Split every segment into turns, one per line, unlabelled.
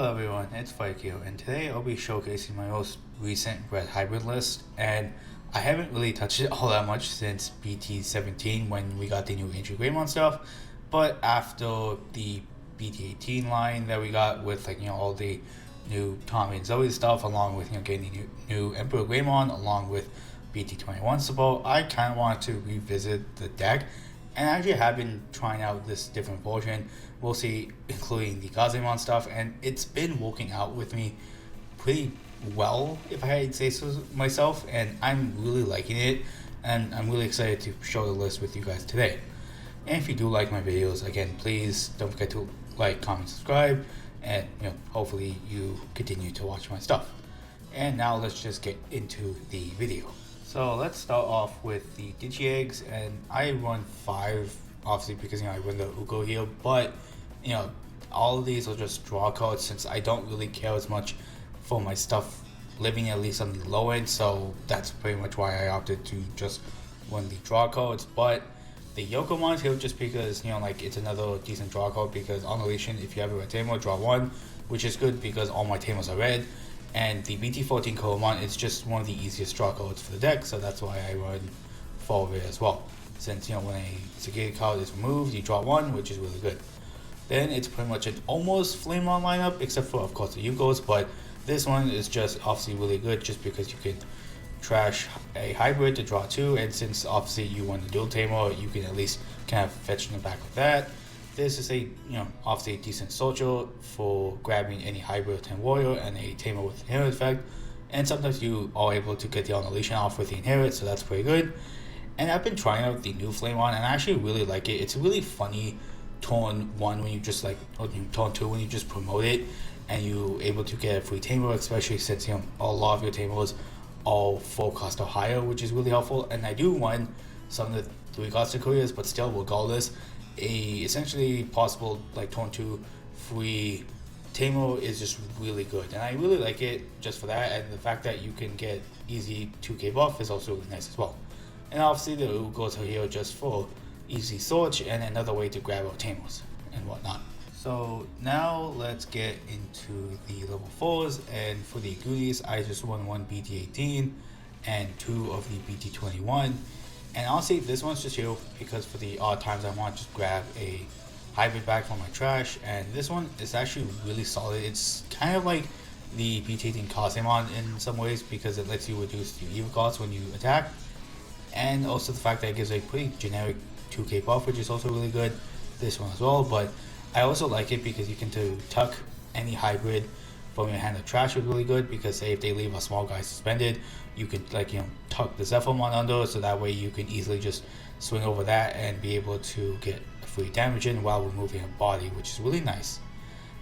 Hello everyone, it's Fikio, and today I'll be showcasing my most recent red hybrid list, and I haven't really touched it all that much since BT17 when we got the new emperorgreymon stuff, but after the BT18 line that we got with all the new Tommy and Zoe stuff, along with getting the new emperorgreymon along with BT21 support, I kind of wanted to revisit the deck, and I actually have been trying out this different version, we'll see, including the Digimon stuff, and it's been working out with me pretty well, if I had to say so myself, and I'm really liking it, and I'm really excited to show the list with you guys today. And if you do like my videos, again, please don't forget to like, comment, subscribe, and hopefully you continue to watch my stuff. And now let's just get into the video. So let's start off with the Digi Eggs, and I run 5, obviously because I run the Ugo here, but all of these are just draw cards since I don't really care as much for my stuff living at least on the low end, so that's pretty much why I opted to just run the draw cards. But the Yoko one's here just because it's another decent draw card, because on deletion if you have a red Tamer, draw 1, which is good because all my Tamers are red. And the BT14 Koromon is just one of the easiest draw cards for the deck, so that's why I run 4 of it as well. Since when a security card is removed, you draw 1, which is really good. Then it's pretty much an almost Flame On lineup, except for of course the Yugos, but this one is just obviously really good just because you can trash a hybrid to draw 2, and since obviously you want the dual Tamer, you can at least kind of fetch in the back with that. This is a obviously a decent soldier for grabbing any hybrid 10 warrior and a Tamer with inherit effect, and sometimes you are able to get the annihilation off with the inherit, so that's pretty good. And I've been trying out the new Flame On, and I actually really like it. It's really funny turn 1 when you just or turn 2 when you just promote it and you're able to get a free Tamer, especially since a lot of your Tamers are 4 cost or higher, which is really helpful. And I do run some of the 3 cost Takuyas, but still regardless, a essentially possible turn 2 free Tamer is just really good, and I really like it just for that, and the fact that you can get easy 2k buff is also really nice as well. And obviously the Ugos are here just for easy search and another way to grab our Tamers and whatnot. So now let's get into the level 4s, and for the goodies I just won 1 BT18 and 2 of the BT21. And honestly, this one's just here because for the odd times I want to just grab a hybrid back from my trash, and this one is actually really solid. It's kind of like the BT18 Cosmon in some ways because it lets you reduce your evil costs when you attack, and also the fact that it gives a pretty generic 2k buff, which is also really good, this one as well. But I also like it because you can tuck any hybrid from your hand of trash is really good, because say if they leave a small guy suspended, you could tuck the Zephyrmon under, so that way you can easily just swing over that and be able to get a free damage in while removing a body, which is really nice.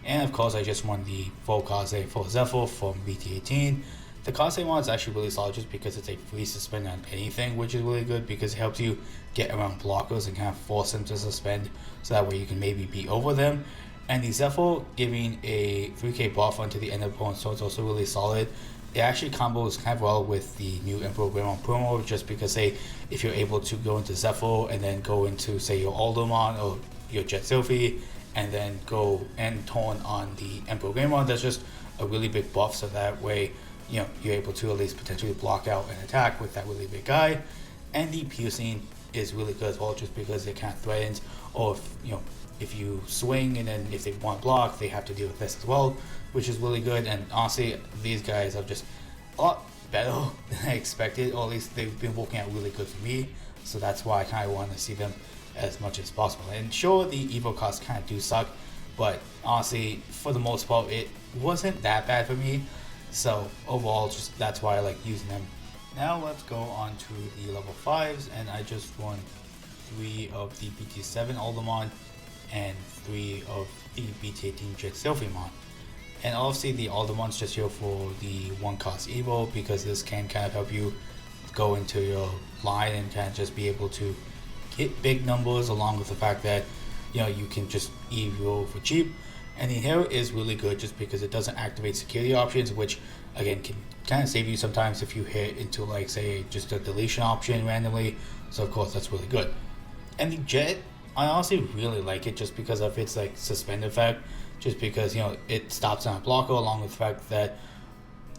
And of course I just won the full Kaze for Zephyr from BT18. The Kaze one is actually really solid just because it's a free suspend on anything, which is really good because it helps you get around blockers and kind of force them to suspend, so that way you can maybe beat over them. And the Zephyr giving a 3k buff onto the end of opponent's sword is also really solid. It actually combos kind of well with the new emperorgreymon promo, just because say if you're able to go into Zephyr and then go into say your Aldermon or your Jet Sylphie and then go and turn on the emperorgreymon, that's just a really big buff, so that way you're able to at least potentially block out an attack with that really big guy. And the piercing is really good as well, just because it kind of threatens, or if you swing and then if they want block, they have to deal with this as well, which is really good. And honestly, these guys are just a lot better than I expected, or at least they've been working out really good for me, so that's why I kind of want to see them as much as possible. And sure, the evo costs kind of do suck, but honestly, for the most part, it wasn't that bad for me, so overall, just that's why I like using them. Now let's go on to the level 5s, and I just won 3 of the BT7 Aldermon and 3 of the BT18 Jet Sylphimon. And obviously the Aldermon's just here for the 1 cost Evo, because this can kind of help you go into your line and kind of just be able to hit big numbers, along with the fact that you can just Evo for cheap. And the inherit is really good just because it doesn't activate security options, which again can kind of save you sometimes if you hit into say just a deletion option randomly, so of course that's really good. And the Jet, I honestly really like it just because of its suspend effect, just because it stops on a blocker, along with the fact that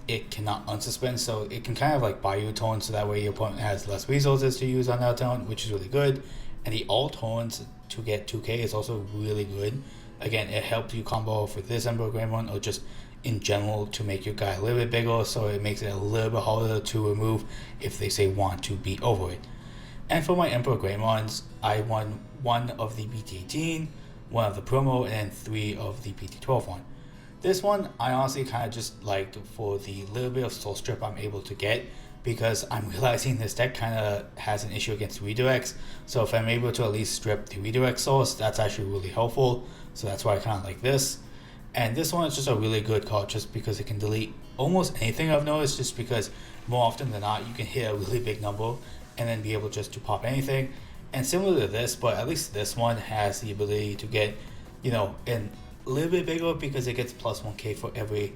it cannot unsuspend, so it can kind of like buy you a turn, so that way your opponent has less resources to use on that turn, which is really good. And the all turns to get 2k is also really good. Again, it helps you combo for this emperorgreymon, or just in general to make your guy a little bit bigger, so it makes it a little bit harder to remove if they say want to beat over it. And for my emperorgreymons, I won 1 of the BT18, 1 of the promo, and then 3 of the BT12 one. This one I honestly kind of just liked for the little bit of soul strip I'm able to get, because I'm realizing this deck kind of has an issue against redirects, so if I'm able to at least strip the redirect source, that's actually really helpful, so that's why I kind of like this. And this one is just a really good card just because it can delete almost anything, I've noticed, just because more often than not you can hit a really big number and then be able just to pop anything. And similar to this, but at least this one has the ability to get a little bit bigger, because it gets plus 1k for every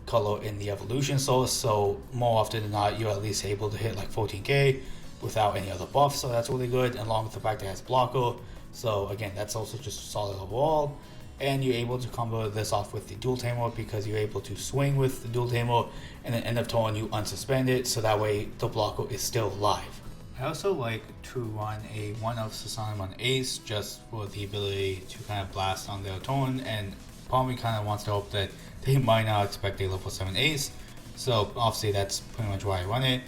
color in the evolution source, so more often than not you're at least able to hit like 14k without any other buff, so that's really good, and along with the fact that it has blocker, so again that's also just solid overall. And you're able to combo this off with the dual tamer, because you're able to swing with the dual tamer and then end of turn you unsuspend it, so that way the blocker is still live. I also like to run a 1 of Susanoo on Ace, just for the ability to kind of blast on their turn, and probably kind of wants to hope that they might not expect a level 7 Ace, so obviously that's pretty much why I run it.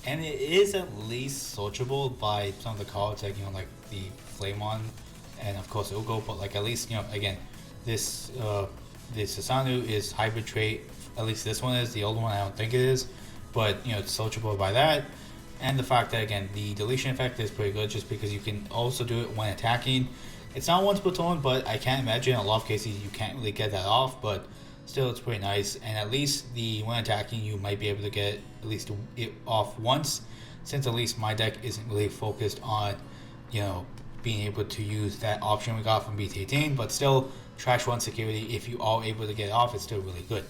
And it is at least searchable by some of the cards, like like the Flamon and of course Ugo, but like at least again, this Susanoo is hybrid trait, at least this one is. The old one I don't think it is, but it's searchable by that. And the fact that again the deletion effect is pretty good, just because you can also do it when attacking. It's not once per turn, but I can't imagine in a lot of cases you can't really get that off, but still it's pretty nice. And at least when attacking you might be able to get at least it off once, since at least my deck isn't really focused on being able to use that option we got from BT18, but still trash 1 security, if you are able to get it off, it's still really good.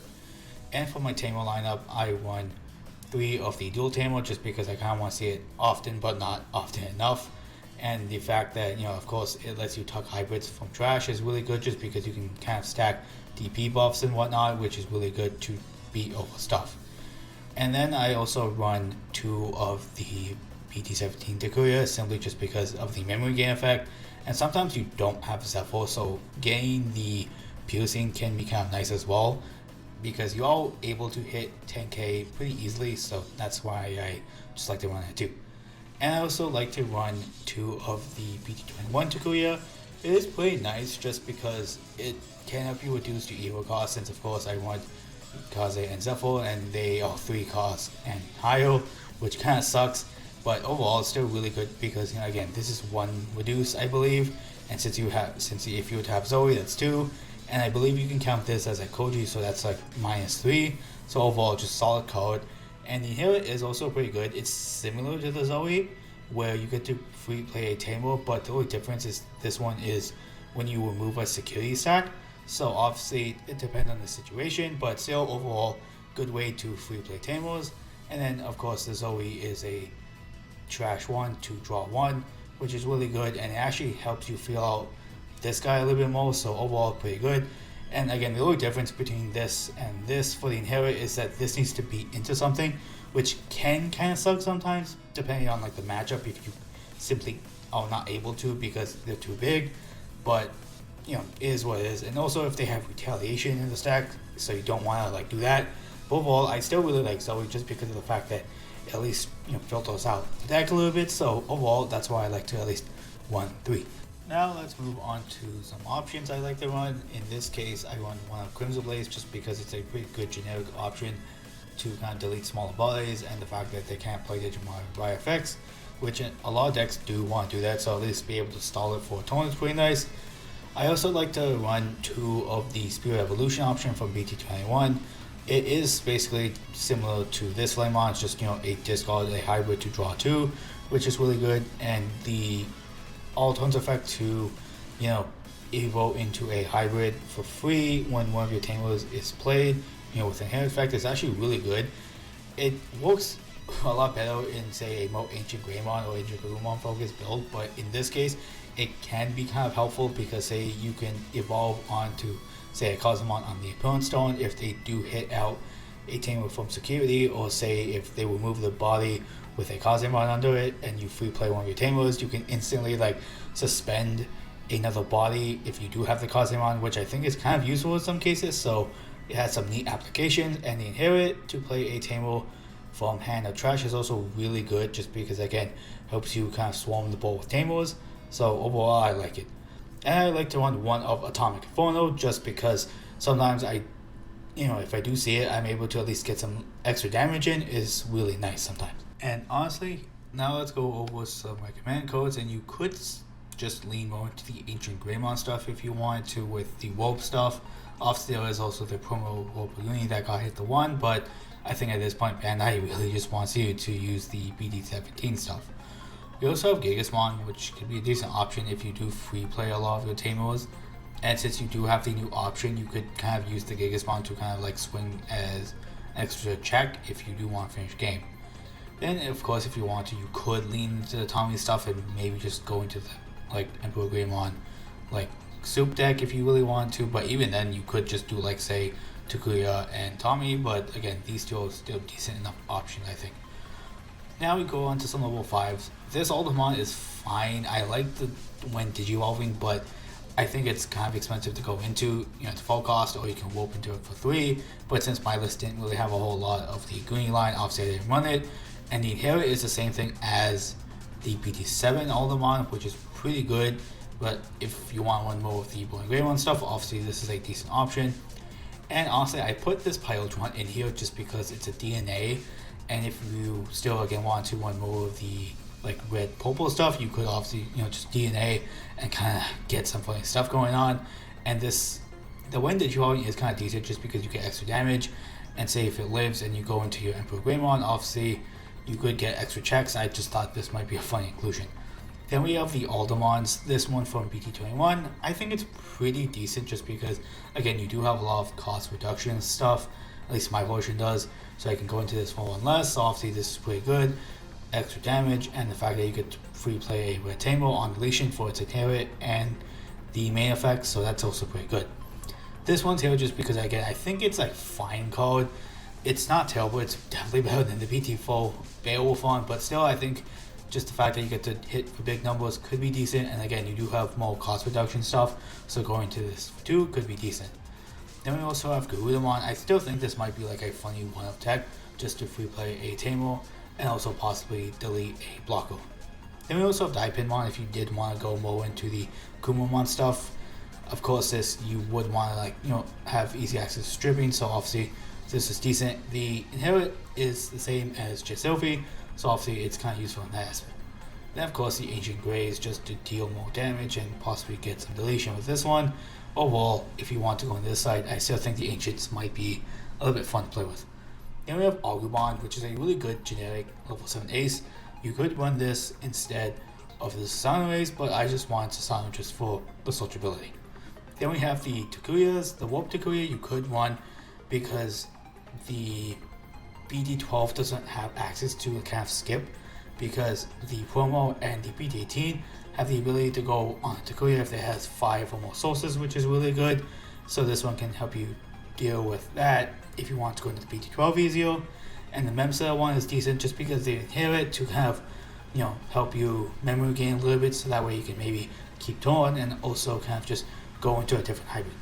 And for my tamer lineup, I won 3 of the dual tamer, just because I kind of want to see it often, but not often enough. And the fact that of course it lets you tuck hybrids from trash is really good, just because you can kind of stack DP buffs and whatnot, which is really good to beat over stuff. And then I also run 2 of the BT17 Takuya, simply just because of the memory gain effect, and sometimes you don't have Zephyr, so getting the piercing can be kind of nice as well, because you are able to hit 10k pretty easily, so that's why I just like to run it too. And I also like to run 2 of the BT21 Takuya. It is pretty nice just because it can help you reduce your evil cost, since of course I want Kaze and Zephyr, and they are 3 costs and higher, which kind of sucks. But overall it's still really good, because again this is 1 reduce I believe, and since if you would have Zoe, that's 2, and I believe you can count this as a Koji, so that's like -3, so overall just solid card. And the inherit is also pretty good. It's similar to the Zoe, where you get to free play a tamer, but the only difference is this one is when you remove a security stack, so obviously it depends on the situation, but still overall good way to free play tamers. And then of course the Zoe is a trash 1 to draw 1, which is really good, and it actually helps you feel out this guy a little bit more, so overall pretty good. And again, the only difference between this and this for the inherit is that this needs to beat into something, which can kind of suck sometimes depending on like the matchup, if you simply are not able to because they're too big. But it is what it is. And also if they have retaliation in the stack, so you don't want to like do that. But overall I still really like Zoe, just because of the fact that at least filters out the deck a little bit, so overall that's why I like to at least 1-3. Now let's move on to some options I like to run. In this case I run 1 of Crimson Blaze, just because it's a pretty good generic option to kind of delete smaller bodies, and the fact that they can't play Digimon by effects, which a lot of decks do want to do that, so at least be able to stall it for a turn is pretty nice. I also like to run 2 of the Spirit Evolution option from BT21. It is basically similar to this Flamon, it's just a discard, a hybrid to draw 2, which is really good, and the all turns effect to evolve into a hybrid for free when one of your tamers is played with inherent effect is actually really good. It works a lot better in say a more ancient Greymon or ancient Garurumon focused build, but in this case it can be kind of helpful, because say you can evolve onto say a Cosmon on the opponent's turn if they do hit out a Tamer from security, or say if they remove the body with a Cosmon under it and you free play one of your Tamers, you can instantly like suspend another body if you do have the Cosmon, which I think is kind of useful in some cases. So it has some neat applications, and the Inherit to play a Tamer from hand or trash is also really good, just because again helps you kind of swarm the board with Tamers. So overall I like it. And I like to run one of Atomic Inferno just because sometimes if I do see it, I'm able to at least get some extra damage in. Is really nice sometimes. And honestly, now let's go over some recommended codes, and you could just lean more into the Ancient Greymon stuff if you wanted to with the Rope stuff. Obviously there is also the promo Rope Uni that got hit the 1, but I think at this point Bandai really just wants you to use the BT21 stuff. You also have Gigasmon, which could be a decent option if you do free play a lot of your Tamers. And since you do have the new option, you could kind of use the Gigasmon to kind of like swing as an extra check if you do want to finish game. Then of course if you want to, you could lean into the Tommy stuff and maybe just go into the like emperorgreymon like soup deck if you really want to, but even then you could just do like say Takuya and Tommy, but again these two are still decent enough options I think. Now we go on to some level 5s. This Aldermon is fine. I like the when Digivolving, but I think it's kind of expensive to go into, to full cost, or you can warp into it for 3. But since my list didn't really have a whole lot of the Goonie line, obviously I didn't run it. And the Inherit is the same thing as the BT7 Aldermon, which is pretty good. But if you want one more of the Blue and Grey one stuff, obviously this is a decent option. And honestly, I put this Pyrotron in here just because it's a DNA. And if you still again want to run more of the like red purple stuff, you could obviously just DNA and kind of get some funny stuff going on. And the wind that you is kind of decent just because you get extra damage, and say if it lives and you go into your emperorgreymon, obviously you could get extra checks. I just thought this might be a funny inclusion. Then we have the Aldermons, this one from BT21. I think it's pretty decent just because again you do have a lot of cost reduction stuff, at least my version does, so I can go into this for one less. So obviously this is pretty good. Extra damage, and the fact that you get free play a Red Tamer on deletion for its Inherit and the main effects, so that's also pretty good. This one's here just because again I think it's like fine code. It's not terrible, it's definitely better than the BT4 Beowulf one, but still I think just the fact that you get to hit for big numbers could be decent, and again you do have more cost reduction stuff, so going to this too could be decent. Then we also have Garudamon. I still think this might be like a funny one-up tech just to free play a Tamer and also possibly delete a blocker. Then we also have Diapinmon if you did want to go more into the Kumamon stuff. Of course this you would want to have easy access to stripping, so obviously this is decent. The Inherit is the same as Jesselfie, so obviously it's kind of useful in that aspect. Then of course the Ancient Grey is just to deal more damage and possibly get some deletion with this one. Overall, if you want to go on this side, I still think the Ancients might be a little bit fun to play with. Then we have Agumon, which is a really good generic level 7 ace. You could run this instead of the Sasano ace, but I just want Sasano just for the searchability. Then we have the Takuyas. The Warp Takuya you could run because the BD12 doesn't have access to a kind of skip, because the promo and the BT18 have the ability to go on Takuya if it has 5 or more sources, which is really good. So this one can help you deal with that if you want to go into the BT12 easier. And the Memsa one is decent just because they inherit to kind of help you memory gain a little bit, so that way you can maybe keep torn and also kind of just go into a different hybrid.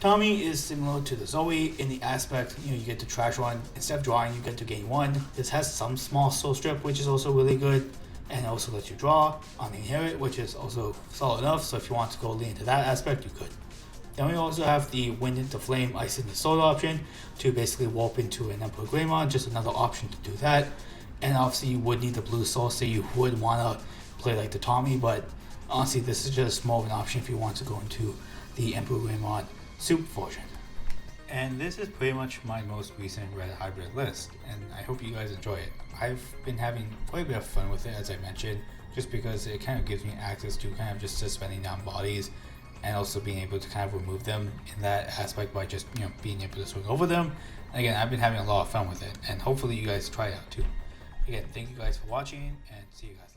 Tommy is similar to the Zoe in the aspect, you get to trash one. Instead of drawing, you get to gain 1. This has some small soul strip, which is also really good, and also lets you draw on the Inherit, which is also solid enough, so if you want to go lean into that aspect, you could. Then we also have the Wind into Flame, Ice into Sword option to basically warp into an emperorgreymon, just another option to do that. And obviously you would need the blue soul, so you would want to play like the Tommy, but honestly this is just more of an option if you want to go into the emperorgreymon soup version. And this is pretty much my most recent Red Hybrid list, and I hope you guys enjoy it. I've been having quite a bit of fun with it, as I mentioned, just because it kind of gives me access to kind of just suspending down bodies and also being able to kind of remove them in that aspect by just being able to swing over them. And again, I've been having a lot of fun with it, and hopefully you guys try it out too. Again, thank you guys for watching, and see you guys.